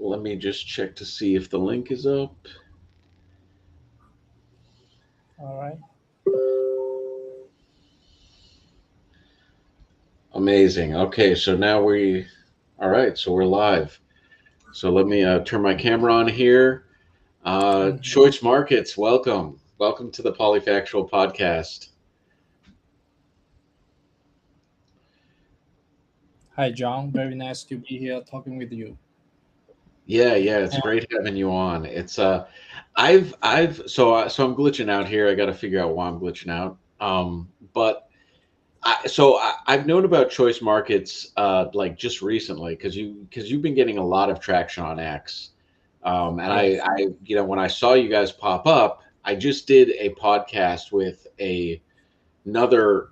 let me just check to see if the link is up. All right. Amazing. Okay, so now all right, so we're live. So let me turn my camera on here. Mhm. Choice Markets, welcome. Welcome to the Polyfactual Podcast. Hi, John. Very nice to be here talking with you. Yeah, it's And great having you on. It's so I'm glitching out here. I got to figure out why I'm glitching out. But I've known about choice markets like just recently because you've been getting a lot of traction on X. And yes. when I saw you guys pop up, I just did a podcast with another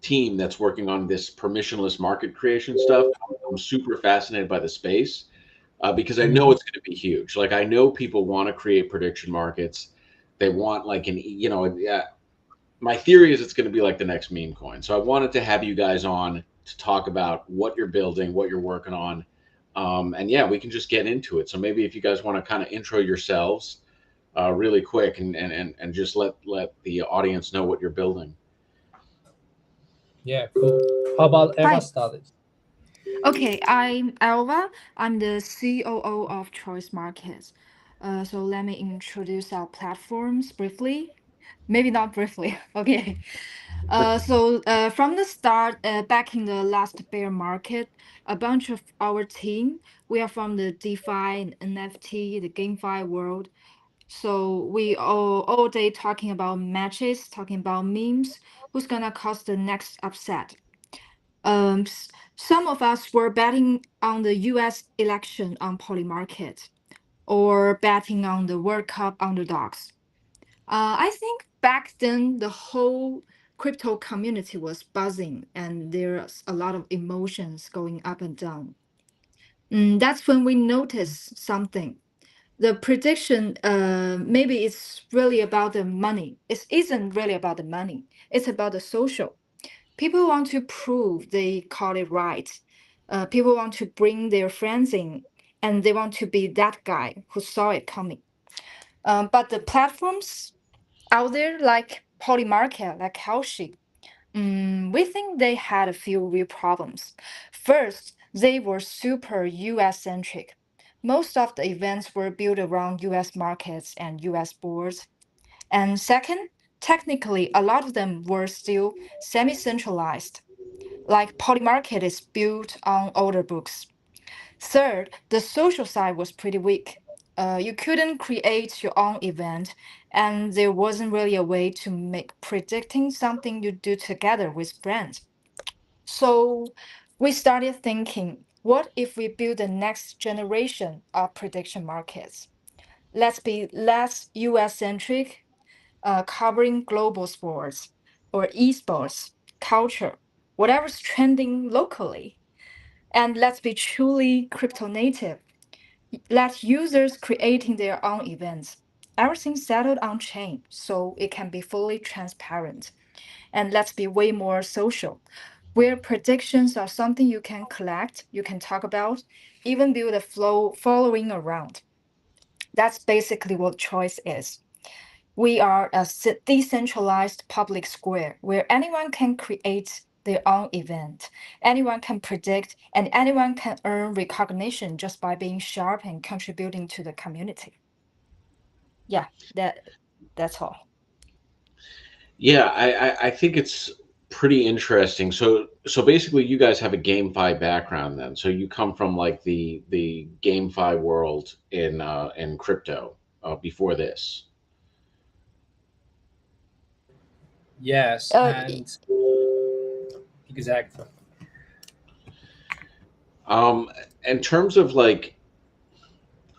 team that's working on this permissionless market creation stuff. I'm super fascinated by the space because I know Mhm. it's going to be huge. Like I know people want to create prediction markets. They want like my theory is it's going to be like the next meme coin. So I wanted to have you guys on to talk about what you're building, what you're working on. And yeah, we can just get into it. So maybe if you guys want to kind of intro yourselves really quick and just let the audience know what you're building. Yeah, cool. How about Eva Hi. started? Okay, I'm Alva. I'm the COO of Choice Markets. So let me introduce our platforms briefly. Maybe not briefly. Okay. From the start, back in the last bear market, a bunch of our team, we are from the DeFi and NFT, the GameFi world. So we all day talking about matches, talking about memes, who's gonna cause the next upset. Some of us were betting on the US election on Polymarket or betting on the World Cup underdogs. I think back then the whole crypto community was buzzing and there's a lot of emotions going up and down. That's when we noticed something. The prediction, maybe it's really about the money. It isn't really about the money. It's about the social. People want to prove they caught it right. People want to bring their friends in, and they want to be that guy who saw it coming. But the platforms out there, like Polymarket, like Helshi, we think they had a few real problems. First, they were super US centric. Most of the events were built around US markets and US boards. And second, technically, a lot of them were still semi centralized like Polymarket is built on older books. Third, the social side was pretty weak. You couldn't create your own event, and there wasn't really a way to make predicting something you do together with friends. So we started thinking, what if we build the next generation of prediction markets? Let's be less US centric, covering global sports or esports, culture, whatever's trending locally. And let's be truly crypto native. Let users creating their own events. Everything settled on chain so it can be fully transparent. And let's be way more social, where predictions are something you can collect, you can talk about, even build a flow following around. That's basically what choice is. We are a decentralized public square where anyone can create their own event, anyone can predict, and anyone can earn recognition just by being sharp and contributing to the community. Yeah, that's all. Yeah, I think it's pretty interesting. So basically, you guys have a GameFi background then. So you come from like the GameFi world in crypto before this. Yes, Uh, and exactly. Um, in terms of like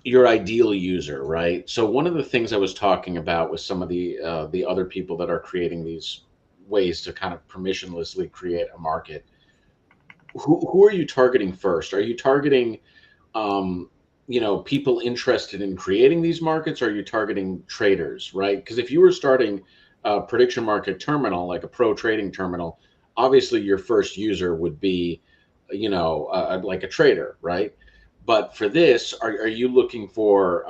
your ideal user, right? So one of the things I was talking about with some of the other people that are creating these ways to kind of permissionlessly create a market. Who are you targeting first? Are you targeting um, people interested in creating these markets? Or are you targeting traders, right? Because if you were starting a prediction market terminal, like a pro trading terminal, obviously your first user would be, like a trader, right? But for this, are you looking for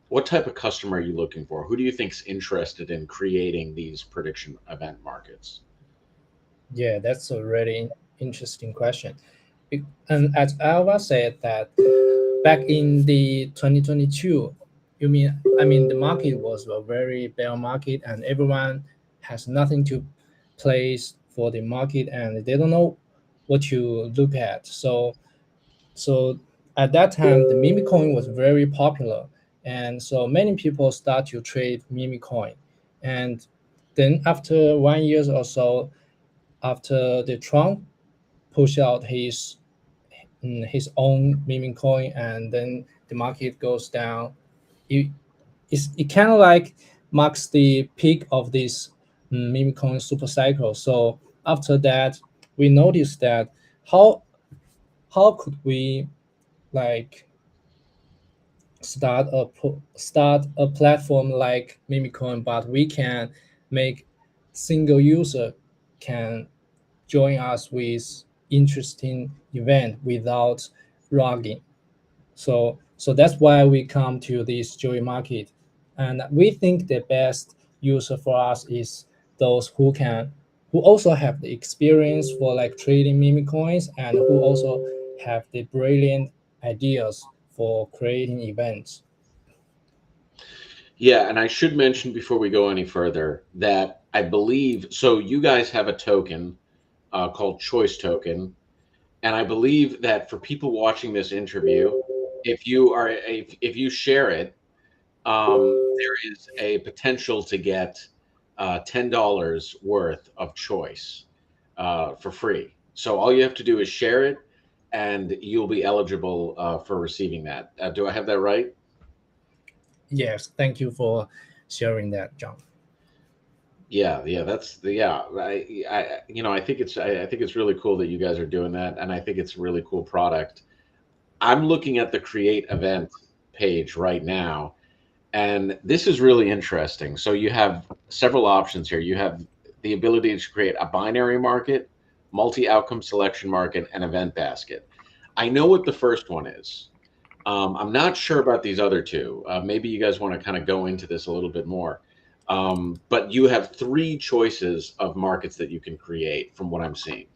what type of customer are you looking for? Who do you think's interested in creating these prediction event markets? Yeah, that's a really interesting question. And as Alva said that back in the 2022, I mean the market was a very bear market and everyone has nothing to place for the market and they don't know what to look at. So at that time the meme coin was very popular and so many people start to trade meme coin. And then after 1 year or so, after the Trump push out his own meme coin and then the market goes down, it it kind of like marks the peak of this meme coin super cycle. So after that we noticed that how could we like start a platform like Mimicoin, but we can make single user can join us with interesting event without logging. So that's why we come to this joy market, and we think the best user for us is those who also have the experience for like trading meme coins and who also have the brilliant ideas for creating events. Yeah, and I should mention before we go any further that I believe so. You guys have a token called Choice Token, and I believe that for people watching this interview, if you share it, there is a potential to get $10 worth of choice for free. So all you have to do is share it, and you'll be eligible for receiving that. Do I have that right? Yes, thank you for sharing that, John. Yeah, yeah, that's the yeah. I think I think it's really cool that you guys are doing that, and I think it's a really cool product. I'm looking at the create event page right now, and this is really interesting. So you have several options here. You have the ability to create a binary market, multi-outcome selection market, and event basket. I know what the first one is. I'm not sure about these other two. Maybe you guys want to kind of go into this a little bit more. But you have three choices of markets that you can create from what I'm seeing.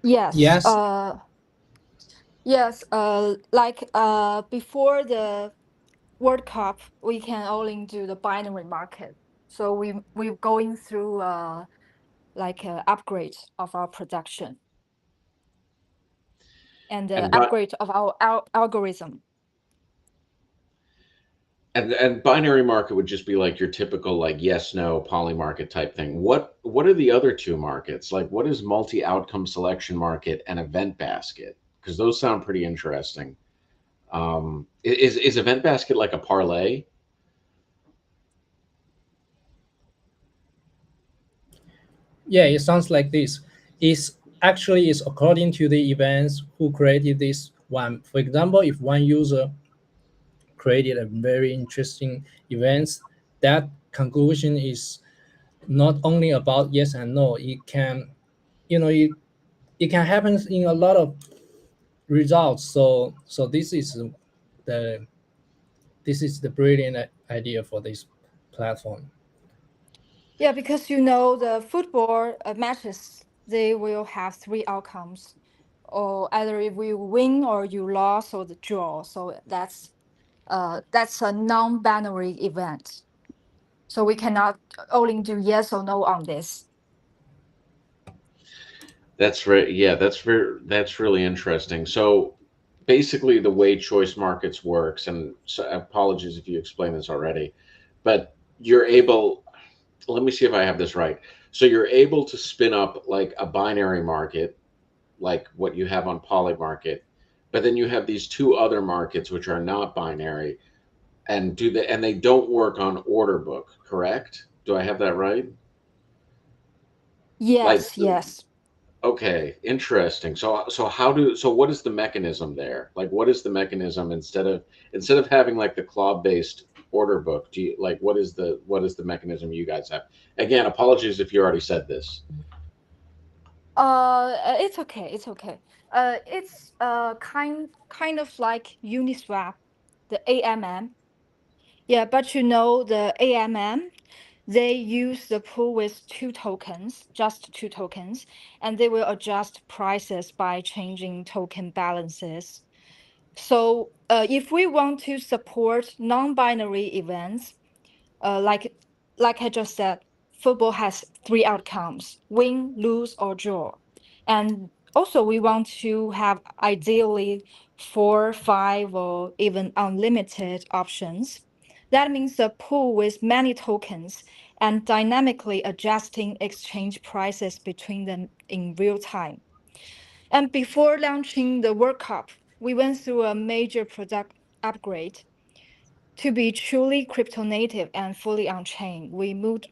Yes. Yes, Yes. Like before the World Cup, we can only do the binary market. So we're going through like upgrade of our production and the And but upgrade of our algorithm. and binary market would just be like your typical like yes no poly market type thing. What are the other two markets? Like what is multi outcome selection market and event basket? Because those sound pretty interesting. Is event basket like a parlay? yeah, it sounds like this. Is actually is according to the events who created this one. For example, if one user created a very interesting events, that conclusion is not only about yes and no. It can, you know, it can happen in a lot of results. So the this is the brilliant idea for this platform. Yeah, because you know the football matches, they will have three outcomes, or either if you win or you lost or the draw. So that's a non-binary event. So we cannot only do yes or no on this. That's right. Yeah, that's really interesting. So basically the way choice markets works, and so apologies if you explained this already, but you're able, let me see if I have this right. So you're able to spin up like a binary market, like what you have on Polymarket, but then you have these two other markets which are not binary and they don't work on order book, correct? Do I have that right? Like Yes, yes. okay, interesting. So what is the mechanism there? Like what is the mechanism instead of having like the claw based order book, do you like what is the mechanism you guys have? Again, apologies if you already said this. It's okay. It's okay. It's kind of like Uniswap, the AMM. Yeah, but you know the AMM, they use the pool with two tokens, just two tokens, and they will adjust prices by changing token balances. So, if we want to support non-binary events, uh, like like I just said, football has three outcomes: win, lose, or draw. And also we want to have ideally four, five, or even unlimited options. That means a pool with many tokens and dynamically adjusting exchange prices between them in real time. And before launching the World Cup, we went through a major product upgrade to be truly crypto native and fully on chain. We moved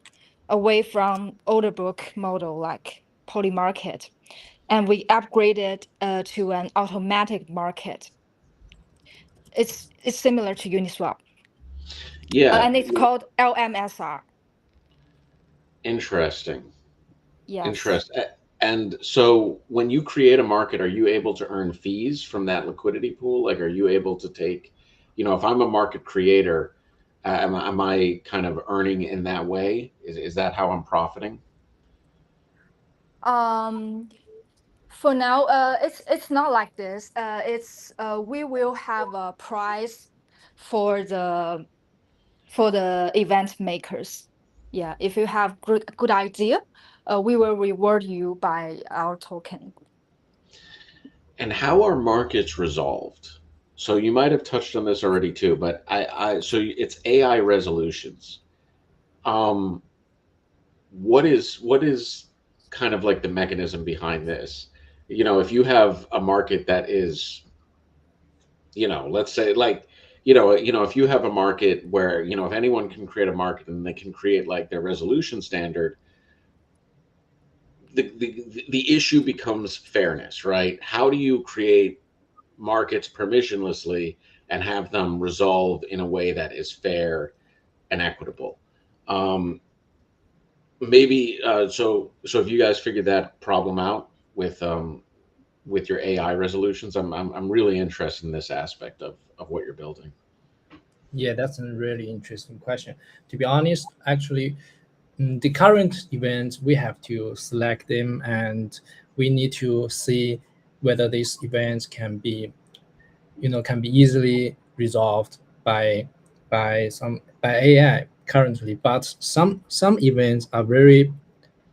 away from order book model like Polymarket, and we upgraded to an automatic market. It's similar to Uniswap, Yeah, and it's called LMSR. interesting. Yes. Interest. And so when you create a market, are you able to earn fees from that liquidity pool? Like, are you able to take, if I'm a market creator, am I kind of earning in that way? Is that how I'm profiting? Um, for now, it's not like this. It's we will have a price for the event makers. Yeah, if you have good idea, we will reward you by our token. And how are markets resolved? So you might have touched on this already too, but so it's AI resolutions. Um, what is kind of like the mechanism behind this? If you have a market that is, let's say like, if you have a market where, if anyone can create a market and they can create like their resolution standard, the issue becomes fairness, right? How do you create markets permissionlessly and have them resolve in a way that is fair and equitable? Um, maybe so if you guys figured that problem out with your AI resolutions, I'm really interested in this aspect of what you're building. Yeah, that's a really interesting question. To be honest, actually, the current events we have to select them, and we need to see whether these events can be easily resolved by AI currently. But some events are very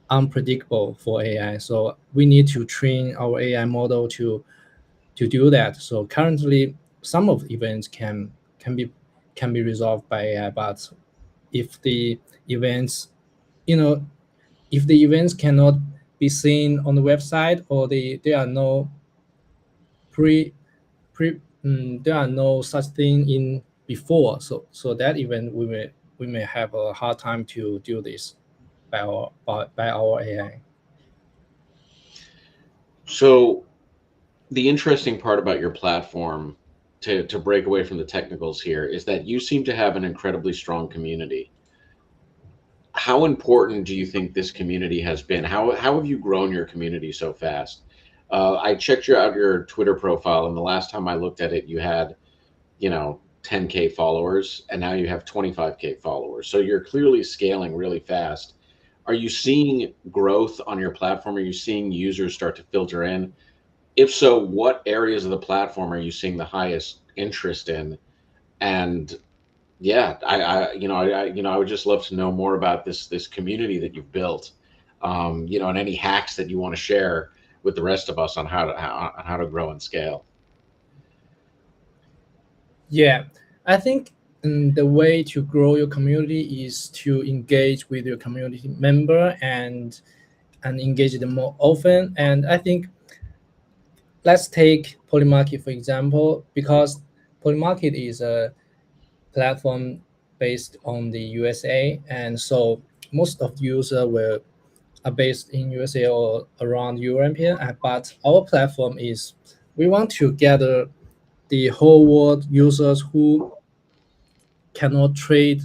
unpredictable for AI, so we need to train our AI model to do that. So currently, some of the events can be can be resolved by AI, but if the events you know if the events cannot be seen on the website, or there are no pre there are no such thing in before, so that event we may have a hard time to do this by our AI. So the interesting part about your platform, to break away from the technicals here, is that you seem to have an incredibly strong community. How important do you think this community has been? How have you grown your community so fast? I checked out your Twitter profile, and the last time I looked at it, you had 10K followers, and now you have 25K followers. So you're clearly scaling really fast. Are you seeing growth on your platform? Are you seeing users start to filter in? If so, what areas of the platform are you seeing the highest interest in? And yeah, I would just love to know more about this community that you've built, and any hacks that you want to share with the rest of us on how to grow and scale. Yeah, I think the way to grow your community is to engage with your community member and engage them more often. And I think let's take Polymarket for example, because Polymarket is a platform based on the USA, and so most of the users were are based in USA or around European. But our platform is we want to gather the whole world users who cannot trade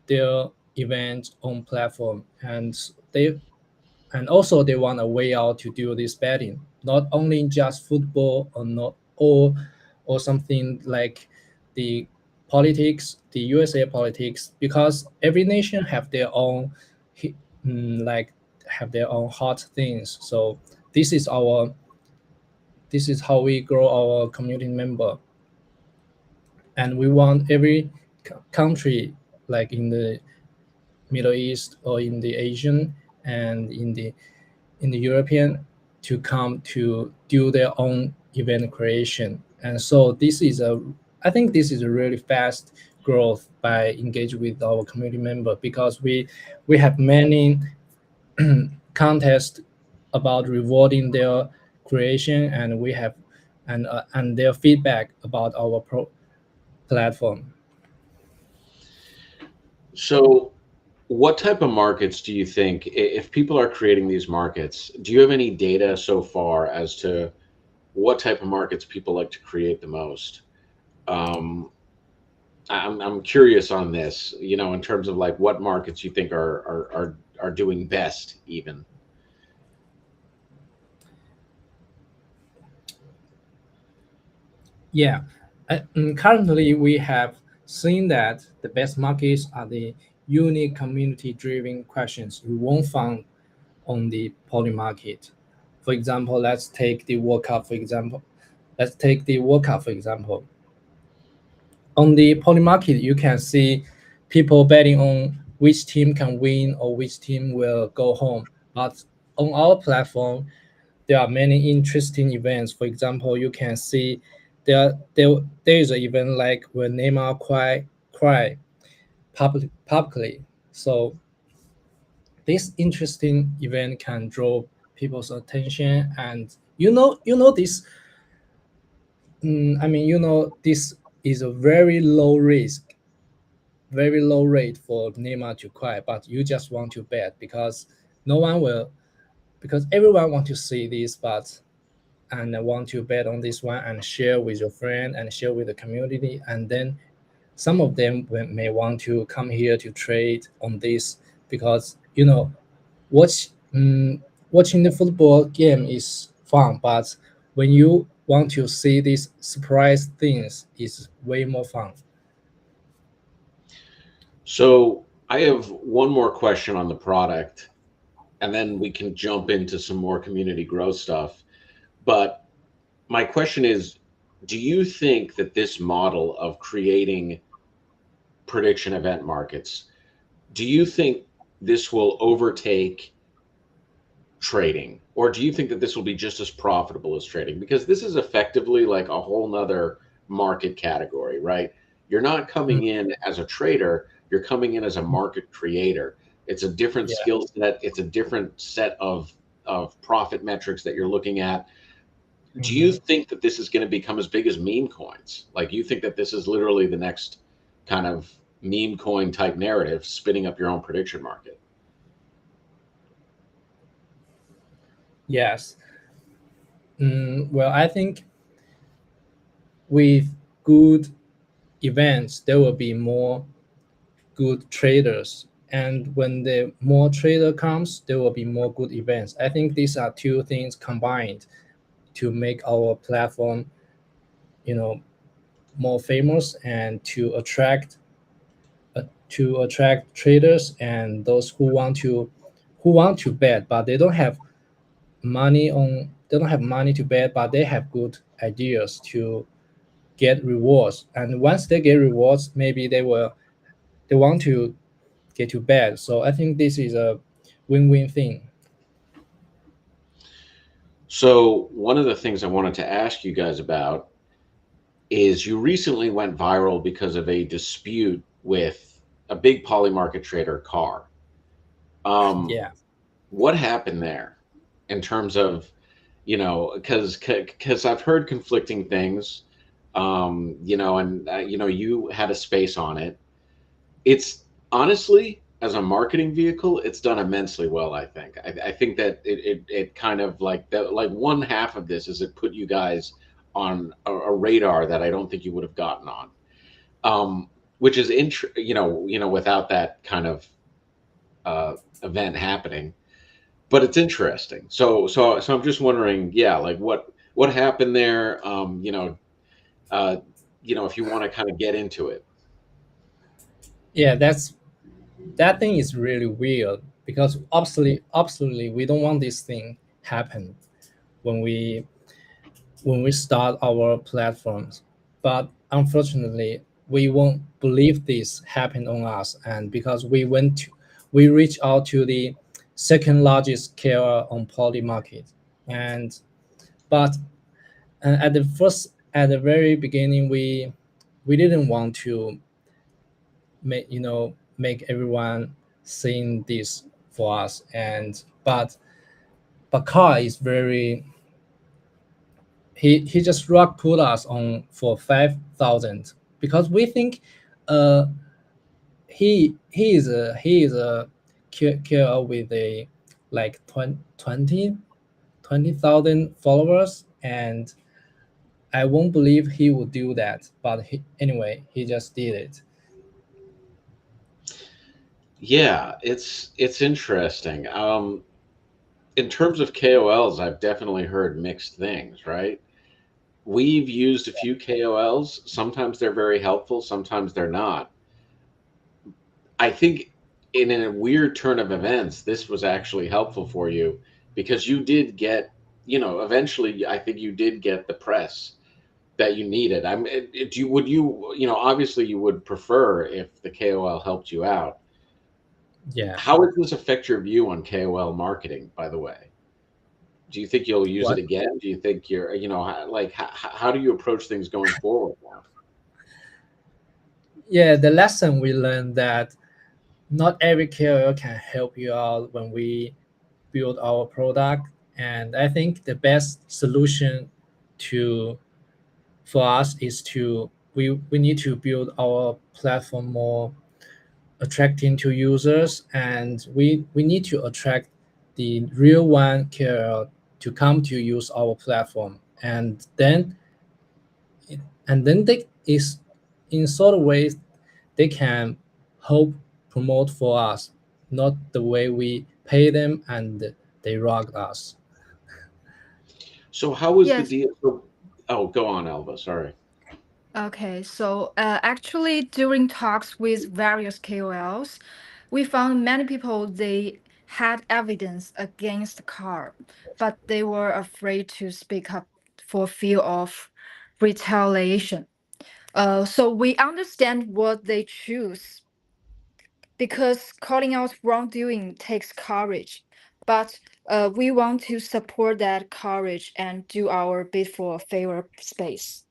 their events on platform, they and also they want a way out to do this betting, not only just football or not or something like the politics, the USA politics, because every nation have their own like have their own hot things. So this is our this is how we grow our community member, and we want every country like in the Middle East or in the Asian and in the European to come to do their own event creation. And so this is a I think this is a really fast growth by engage with our community member, because we have many contests about rewarding their creation, and we have and their feedback about our platform. So, what type of markets do you think, if people are creating these markets, do you have any data so far as to what type of markets people like to create the most? Um, I'm curious on this, in terms of like what markets you think are doing best even. Yeah. Currently, we have seen that the best markets are the unique community-driven questions you won't find on the poly market. For example, let's take the World Cup. For example, let's take the World Cup for example. On the poly market, you can see people betting on which team can win or which team will go home. But on our platform, there are many interesting events. For example, you can see there is an event like when Neymar cry publicly. So this interesting event can draw people's attention, and this. This is a very low risk, very low rate for Neymar to cry, but you just want to bet because no one will, because everyone want to see this, but and want to bet on this one and share with your friend and share with the community, and then some of them may want to come here to trade on this because watch watching the football game is fun, but when you want to see these surprise things, is way more fun. So, I have one more question on the product, and then we can jump into some more community growth stuff. But my question is, do you think that this model of creating prediction event markets, do you think this will overtake trading, or do you think that this will be just as profitable as trading? Because this is effectively like a whole nother market category, right? You're not Mm, coming in as a trader, you're coming in as a market creator. It's a different yeah. skill set, it's a different set of profit metrics that you're looking at. Do you Mhm. think that this is going to become as big as meme coins? Like, you think that this is literally the next kind of meme coin type narrative, spinning up your own prediction market? Yes. Well, I think with good events, there will be more good traders. And when the more trader comes, there will be more good events. I think these are two things combined to make our platform, you know, more famous and to attract traders and those who want to bet, but they don't have money to bet, but they have good ideas to get rewards. And once they get rewards, maybe they want to get to bed. So I think this is a win-win thing. So, one of the things I wanted to ask you guys about is you recently went viral because of a dispute with a big poly market trader, Carr. Um, Yeah. what happened there in terms of, because I've heard conflicting things, and you had a space on it. It's honestly, as a marketing vehicle, it's done immensely well. I think. I think that it kind of like that. Like, one half of this is it put you guys on a radar that I don't think you would have gotten on. Which is without that kind of event happening. but it's interesting. So I'm just wondering, yeah, like what happened there? Uh, if you want to kind of get into it. Yeah, that thing is really weird because absolutely we don't want this thing happen when we start our platforms. But unfortunately, we won't believe this happened on us, and because we reached out to the second largest carrier on Poly market, and but at the very beginning, we didn't want to make everyone seeing this for us, and but Carl is very he just rock put us on for 5,000 because we think uh he is a KOL with a like 20,000 followers, and I won't believe he would do that, but anyway he just did it. Yeah, it's interesting. In terms of KOLs, I've definitely heard mixed things, right? We've used a few KOLs. Sometimes they're very helpful, sometimes they're not. I think in a weird turn of events, this was actually helpful for you because you did get, eventually, I think you did get the press that you needed. Obviously you would prefer if the KOL helped you out. Yeah. How does this affect your view on KOL marketing, by the way? Do you think you'll use it What? again? Do you think how do you approach things going forward now? Yeah, the lesson we learned that not every KOL can help you out when we build our product. And I think the best solution to for us is to we need to build our platform more attracting to users, and we need to attract the real one KOL to come to use our platform, and then they is in sort of ways they can help promote for us, not the way we pay them and they rock us. So how was the Yes. deal? Oh, go on, Elva. Sorry. Okay, so actually, during talks with various KOLs, we found many people they had evidence against the car, but they were afraid to speak up for fear of retaliation. So we understand what they choose because calling out wrongdoing takes courage, but we want to support that courage and do our bit for a fairer space.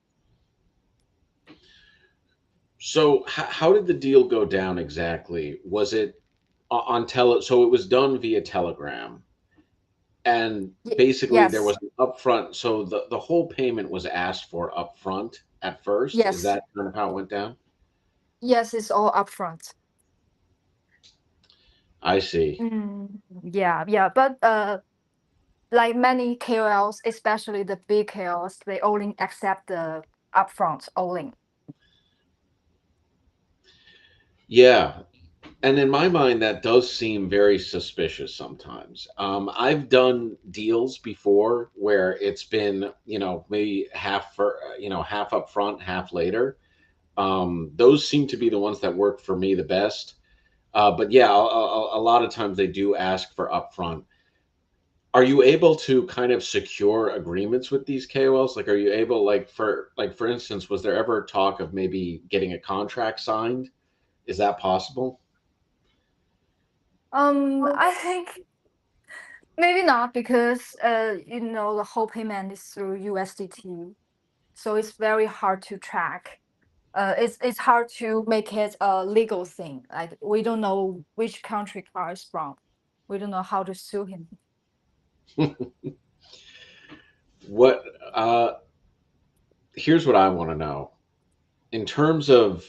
So how did the deal go down exactly? Was it on tele? So it was done via Telegram, and basically there Yes, was an upfront. So the whole payment was asked for upfront at first. Is yes, that kind of how it went down? yes, it's all upfront. I see. Yeah, yeah, but like many KOLs, especially the big KOLs, they only accept the upfront only. Yeah, and in my mind, that does seem very suspicious sometimes. I've done deals before where it's been, maybe half up front, half later. Those seem to be the ones that work for me the best. But yeah, a lot of times they do ask for upfront. Are you able to kind of secure agreements with these KOLs? Like, are you able, for instance, was there ever talk of maybe getting a contract signed? Is that possible? I think maybe not because the whole payment is through USDT, so it's very hard to track. It's hard to make it a legal thing. Like we don't know which country car is from. We don't know how to sue him. What Here's what I want to know. In terms of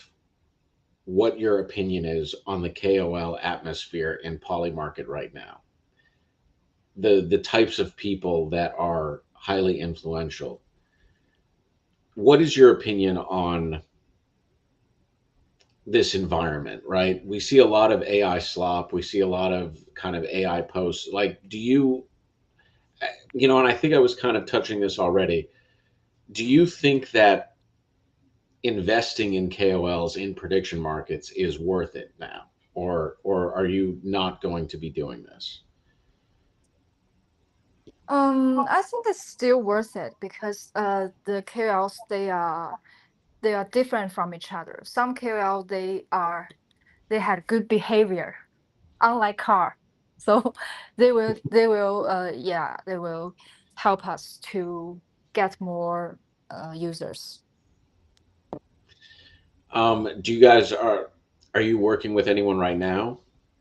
what your opinion is on the KOL atmosphere in Polymarket right now, the types of people that are highly influential. What is your opinion on this environment, right? We see a lot of AI slop. We see a lot of kind of AI posts. Like, do you, and I think I was kind of touching this already. Do you think that investing in KOLs in prediction markets is worth it now? Or are you not going to be doing this? I think it's still worth it because the KOLs they are different from each other. Some KOL they had good behavior, unlike car, so they will help us to get more users. Do you guys are you working with anyone right now?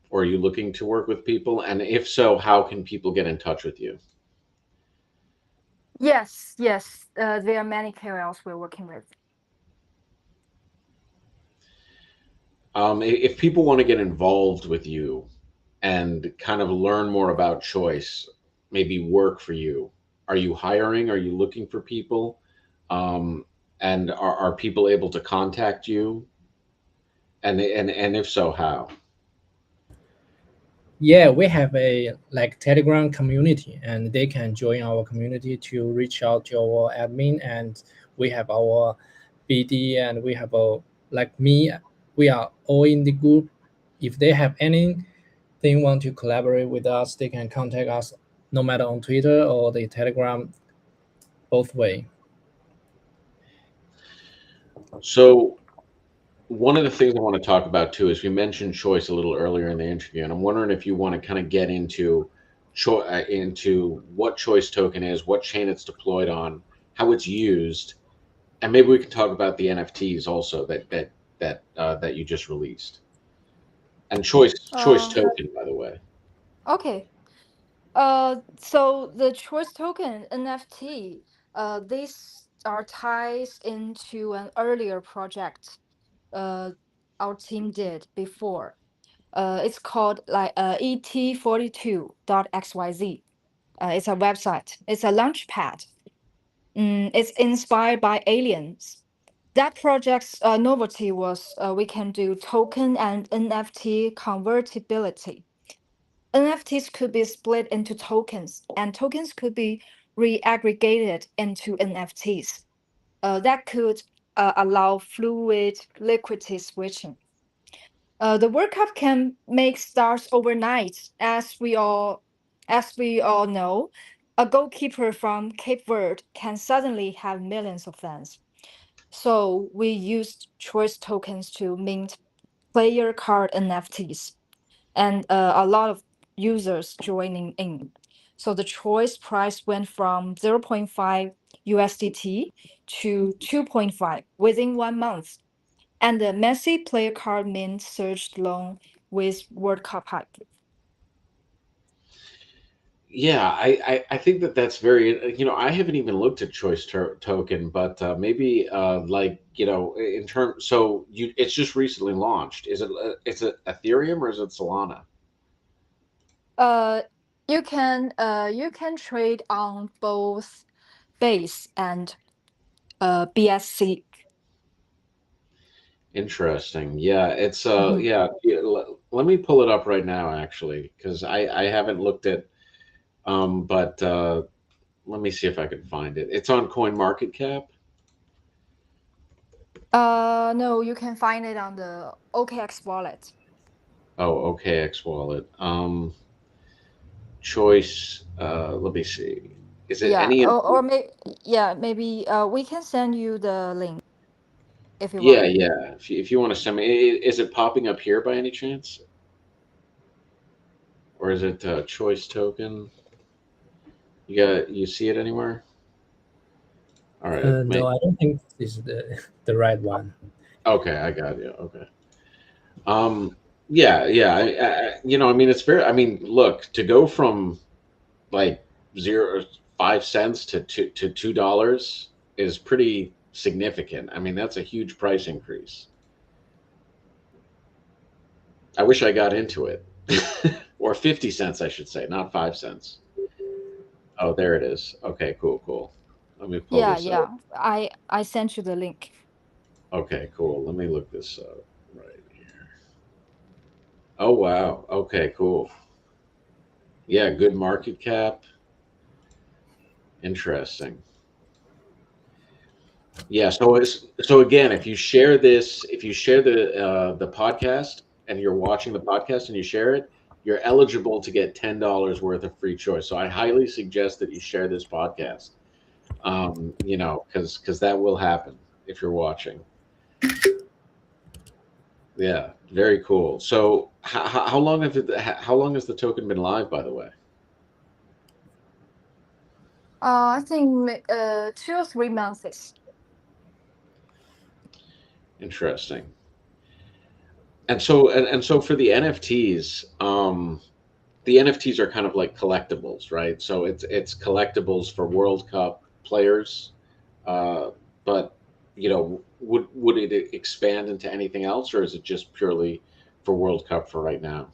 Or are you looking to work with people? And if so, how can people get in touch with you? Yes, yes, there are many KOLs we're working with. If people want to get involved with you and kind of learn more about choice, maybe work for you, are you hiring? Are you looking for people? And are people able to contact you? And if so, how? Yeah, we have a like Telegram community, and they can join our community to reach out to our admin, and we have our BD, and we have a like me. We are all in the group. If they have anything want to collaborate with us, they can contact us, no matter on Twitter or the Telegram, both way. So one of the things I want to talk about too is we mentioned choice a little earlier in the interview, and I'm wondering if you want to kind of get into what choice token is, what chain it's deployed on, how it's used, and maybe we can talk about the NFTs also that you just released. And choice Uh, token, by the way. okay. So the choice token NFT, these are ties into an earlier project uh our team did before. It's called like ET42.xyz. It's a website. It's a launch pad. It's inspired by aliens. That project's novelty was we can do token and NFT convertibility. NFTs could be split into tokens, and tokens could be re-aggregated into NFTs. That could allow fluid liquidity switching. The World Cup can make stars overnight, as we all know. A goalkeeper from Cape Verde can suddenly have millions of fans. So we used choice tokens to mint player card NFTs, and a lot of users joining in. So the choice price went from zero point 0.5 USDT to 2.5 within 1 month. And the Messi player card mint surged along with World Cup hype. Yeah, I think that that's very, I haven't even looked at token, but maybe like, in terms, so it's just recently launched. It's it Ethereum or is it Solana? Uh, you can trade on both base and BSC. Interesting. Yeah, it's Mhm. yeah, let me pull it up right now actually, because I haven't looked at but let me see if I can find it. It's on Coin Market Cap. No, you can find it on the OKX wallet. Oh, OKX wallet. Choice. Let me see. Is it Yeah, any? or maybe yeah, maybe we can send you the link if you Yeah, want. yeah. If you want to send me, is it popping up here by any chance, or is it choice token? You see it anywhere? All right. No, I don't think this is the the right one. Okay, I got you. Okay. Um. Yeah, yeah. I mean, it's very. I mean, look, to go from like 0.5 cents to $2 is pretty significant. I mean, that's a huge price increase. I wish I got into it. Or 50 cents, I should say, not 5 cents. Oh, there it is. Okay, cool, cool. Let me pull Yeah, this up. yeah. I sent you the link. Okay, cool. Let me look this up. Right here. Oh wow. Okay, cool. Yeah, good market cap. Interesting. Yeah, so again, if you share the podcast and you're watching the podcast and you share it, you're eligible to get $10 worth of free choice. So I highly suggest that you share this podcast. Because that will happen if you're watching. Yeah, very cool. So how long how long has the token been live, by the way? I think 2 or 3 months. Interesting. And so for the NFTs are kind of like collectibles, right? So it's collectibles for World Cup players, uh, but would it expand into anything else, or is it just purely for World Cup for right now?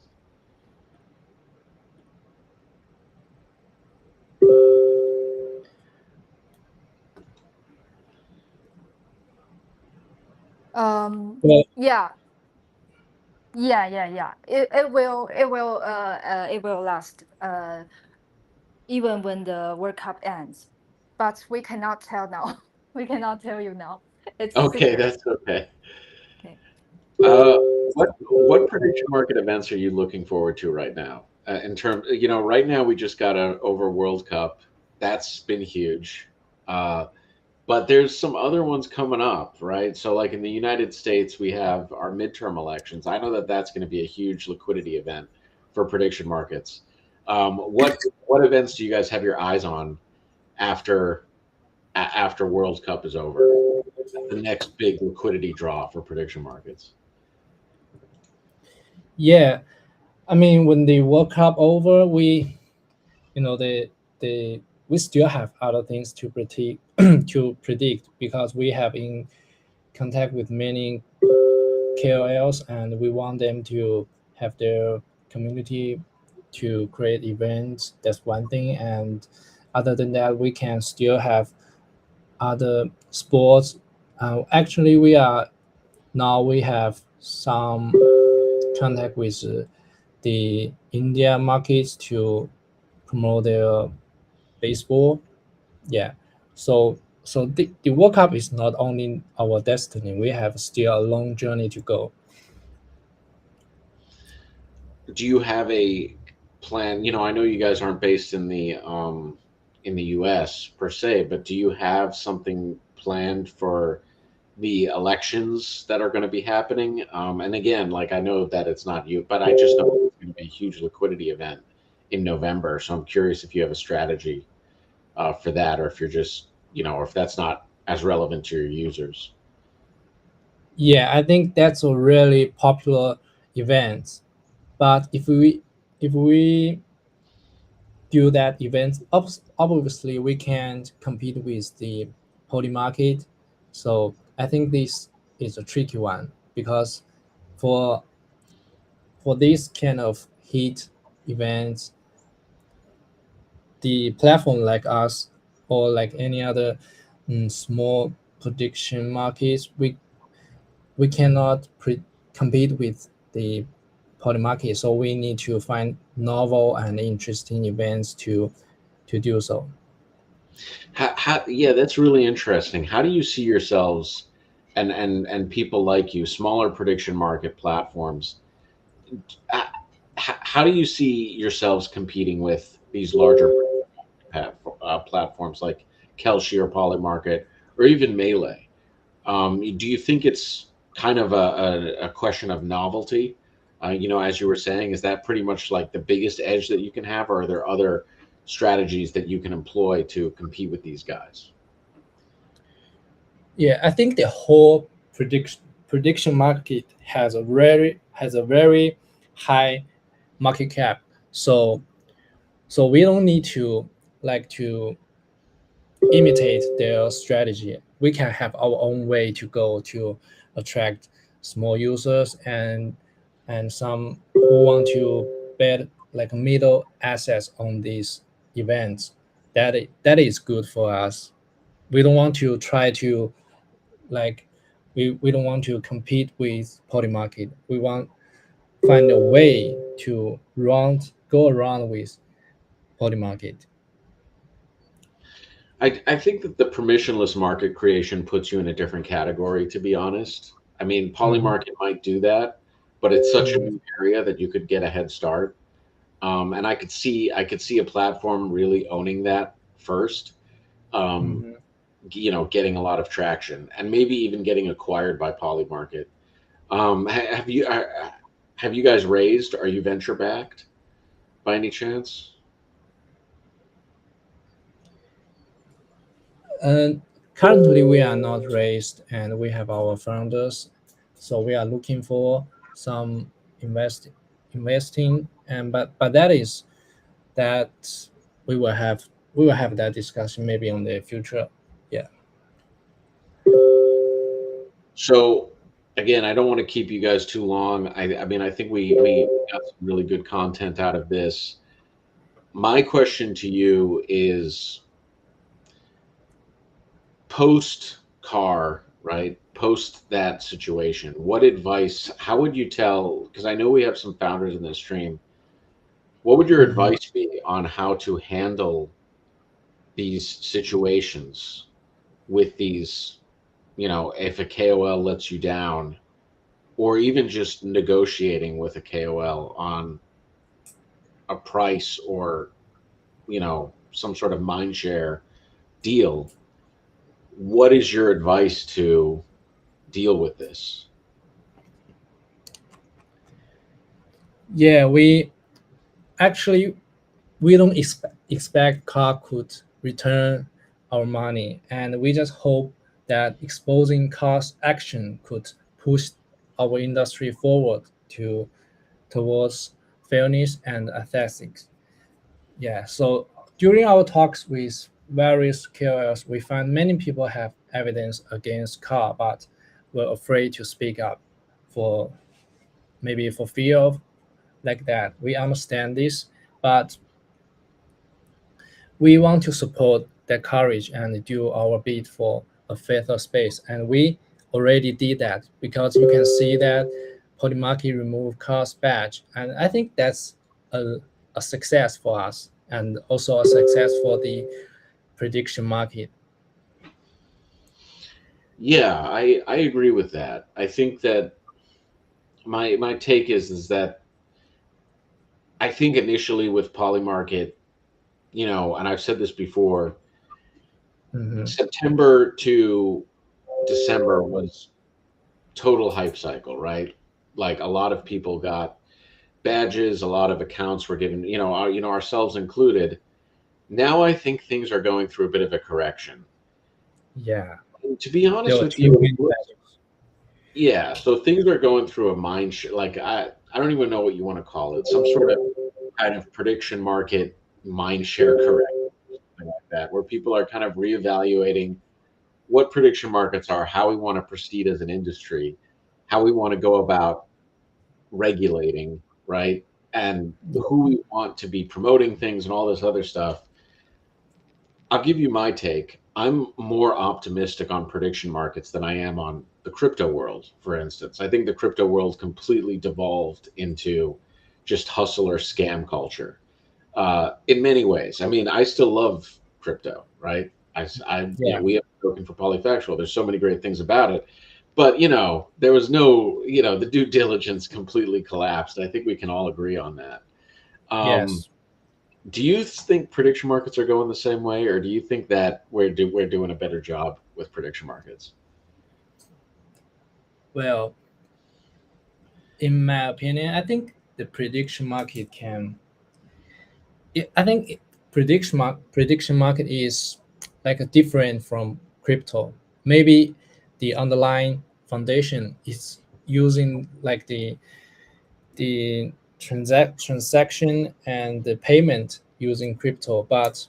Well, Yeah, yeah. It will last. Even when the World Cup ends, but we cannot tell now. We cannot tell you now. It's Okay, secret. that's okay. Okay. Uh, what prediction market events are you looking forward to right now? In terms, right now we just got over World Cup. That's been huge. Uh, but there's some other ones coming up, right? So, like in the United States, we have our midterm elections. I know that that's going to be a huge liquidity event for prediction markets. What events do you guys have your eyes on after after World Cup is over? The next big liquidity draw for prediction markets. yeah, I mean, when the World Cup over, the we still have other things to predict to predict because we have in contact with many KOLs and we want them to have their community to create events. That's one thing, and other than that, we can still have other sports. Actually, we have some contact with the India markets to promote their baseball. Yeah. So the World Cup is not only our destiny. We have still a long journey to go. Do you have a plan? I know you guys aren't based in the US per se, but do you have something planned for the elections that are going to be happening? And again, like I know that it's not you, but I just know it's going to be a huge liquidity event in November. So I'm curious if you have a strategy for that, or if you're just, or if that's not as relevant to your users. Yeah, I think that's a really popular event. But if we do that event, obviously we can't compete with the poly market. So I think this is a tricky one because for for this kind of heat events, the platform like us or like any other small prediction markets, we cannot compete with the poly market. So we need to find novel and interesting events to do so. Yeah, that's really interesting. How do you see yourselves and people like you, smaller prediction market platforms? uh, how do you see yourselves competing with these larger platforms like Kelshi or Polymarket or even Melee? Do you think it's kind of a question of novelty? As you were saying, is that pretty much like the biggest edge that you can have, or are there other strategies that you can employ to compete with these guys? Yeah, I think the whole prediction market has a very high market cap. So we don't need to to imitate their strategy. We can have our own way to go to attract small users and some who want to bet like middle assets on these events. That is good for us. We don't want to try to like We don't want to compete with poly market. We want find a way to go around with poly market. I think that the permissionless market creation puts you in a different category, to be honest. I mean, Mhm, Polymarket might do that, but it's such a mhm, new area that you could get a head start. And I could see a platform really owning that first. Um, mhm. Getting a lot of traction and maybe even getting acquired by Polymarket. Have you guys raised? Are you venture backed by any chance? And currently, we are not raised, and we have our founders, so we are looking for some invest investing, and but that is that we will have we will have that discussion maybe in the future. Yeah. So again, I don't want to keep you guys too long. I mean, I think we got some really good content out of this. My question to you is post car, right? Post that situation, what advice, how would you tell, because I know we have some founders in this stream, what would your Mhm. advice be on how to handle these situations with these, if a KOL lets you down, or even just negotiating with a KOL on a price or, some sort of mind share deal? What is your advice to deal with this? Yeah, we actually we don't expect car could return our money, and we just hope that exposing car's action could push our industry forward towards fairness and ethics. Yeah, so during our talks with various KOLs, we find many people have evidence against car, but were afraid to speak up for maybe for fear of like that. We understand this, but we want to support their courage and do our bit for a fairer space. And we already did that because you can see that Polymarket removed cars badge. And I think that's a, a success for us and also a success for the prediction market. Yeah, I agree with that. I think that my take is that I think initially with Polymarket, and I've said this before, Mhm. September to December was total hype cycle, right? Like a lot of people got badges, a lot of accounts were given, ourselves included. Now I think things are going through a bit of a correction. Yeah, And to be there honest were with too you, many badges. yeah, so things are going through a like I don't even know what you want to call it, some sort of kind of prediction market mind share correction, something like that, where people are kind of reevaluating what prediction markets are, how we want to proceed as an industry, how we want to go about regulating, right? And who we want to be promoting things and all this other stuff. I'll give you my take. I'm more optimistic on prediction markets than I am on the crypto world, for instance. I think the crypto world completely devolved into just hustle or scam culture in many ways. I mean, I still love crypto, right? Yeah, We have spoken for Polyfactual. There's so many great things about it, but there was no, the due diligence completely collapsed. I think we can all agree on that. Um, yes. do you think prediction markets are going the same way, or do you think that we're doing a better job with prediction markets? Well, in my opinion, I think the prediction market can I think prediction market is like a different from crypto. Maybe the underlying foundation is using like the transaction and the payment using crypto, but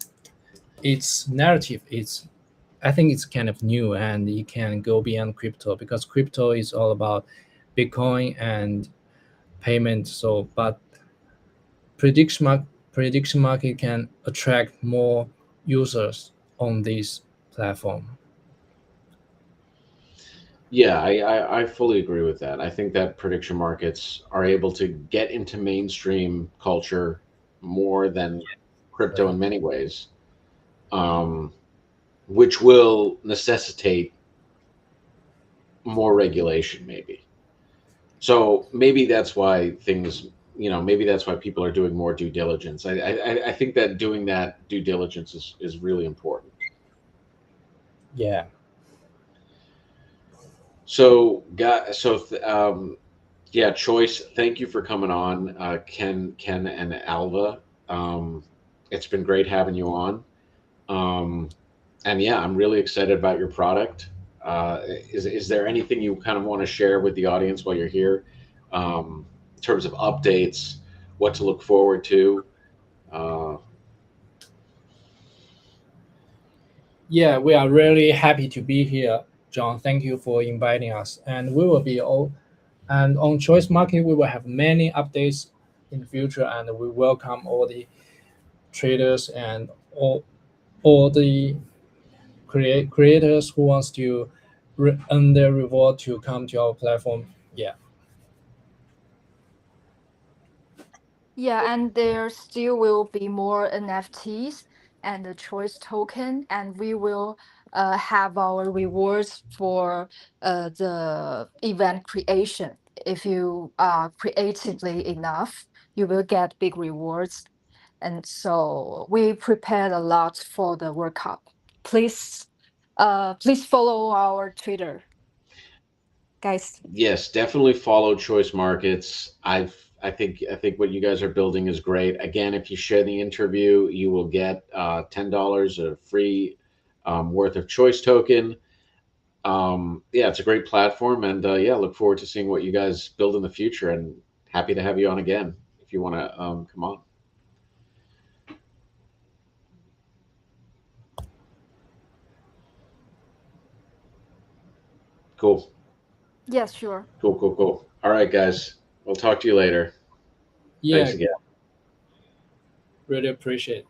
its narrative is I think it's kind of new and it can go beyond crypto because crypto is all about Bitcoin and payment. So, but prediction mark prediction market can attract more users on this platform. Yeah, I fully agree with that. I think that prediction markets are able to get into mainstream culture more than crypto Right. in many ways, um, which will necessitate more regulation, maybe. So maybe that's why things, maybe that's why people are doing more due diligence. I think that doing that due diligence is really important. Yeah. So, yeah, Choice. Thank you for coming on, Ken, and Alva. Um, it's been great having you on. Um, and yeah, I'm really excited about your product. Is there anything you kind of want to share with the audience while you're here, in terms of updates, what to look forward to? Uh, Yeah, we are really happy to be here, John. Thank you for inviting us. And we will be all and on Choice Market we will have many updates in the future, and we welcome all the traders and all the creators who wants to earn their reward to come to our platform. Yeah. Yeah, and there still will be more NFTs and the choice token, and we will have our rewards for the event creation. If you are creatively enough, you will get big rewards. And so we prepared a lot for the World Cup. Please, please follow our Twitter, guys. yes, definitely follow Choice Markets. I think what you guys are building is great. Again, if you share the interview, you will get $10 of free worth of Choice token. Yeah, it's a great platform, and yeah, look forward to seeing what you guys build in the future. And happy to have you on again if you want to come on. Cool, Yes, sure. cool, cool, cool. All right, guys, we'll talk to you later. Thanks Yeah, again. really appreciate